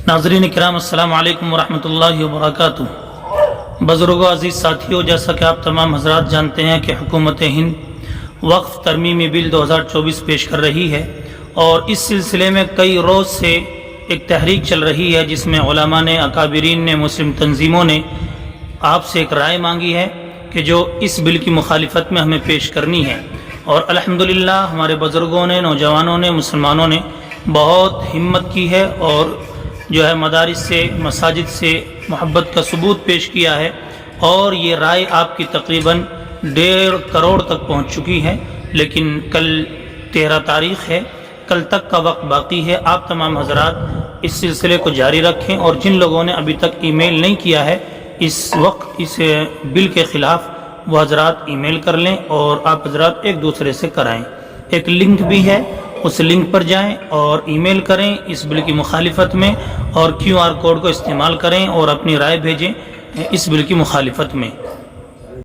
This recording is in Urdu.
ناظرین کرام السلام علیکم ورحمۃ اللہ وبرکاتہ۔ بزرگوں عزیز ساتھیوں، جیسا کہ آپ تمام حضرات جانتے ہیں کہ حکومت ہند وقف ترمیمی بل 2024 پیش کر رہی ہے، اور اس سلسلے میں کئی روز سے ایک تحریک چل رہی ہے جس میں علماء نے، اکابرین نے، مسلم تنظیموں نے آپ سے ایک رائے مانگی ہے کہ جو اس بل کی مخالفت میں ہمیں پیش کرنی ہے، اور الحمدللہ ہمارے بزرگوں نے، نوجوانوں نے، مسلمانوں نے بہت ہمت کی ہے اور جو ہے مدارس سے، مساجد سے محبت کا ثبوت پیش کیا ہے، اور یہ رائے آپ کی تقریباً 1.5 کروڑ تک پہنچ چکی ہے۔ لیکن کل 13 تاریخ ہے، کل تک کا وقت باقی ہے۔ آپ تمام حضرات اس سلسلے کو جاری رکھیں، اور جن لوگوں نے ابھی تک ای میل نہیں کیا ہے اس وقت اس بل کے خلاف، وہ حضرات ای میل کر لیں اور آپ حضرات ایک دوسرے سے کرائیں۔ ایک لنک بھی ہے، اس لنک پر جائیں اور ای میل کریں اس بل کی مخالفت میں، اور QR کوڈ کو استعمال کریں اور اپنی رائے بھیجیں اس بل کی مخالفت میں۔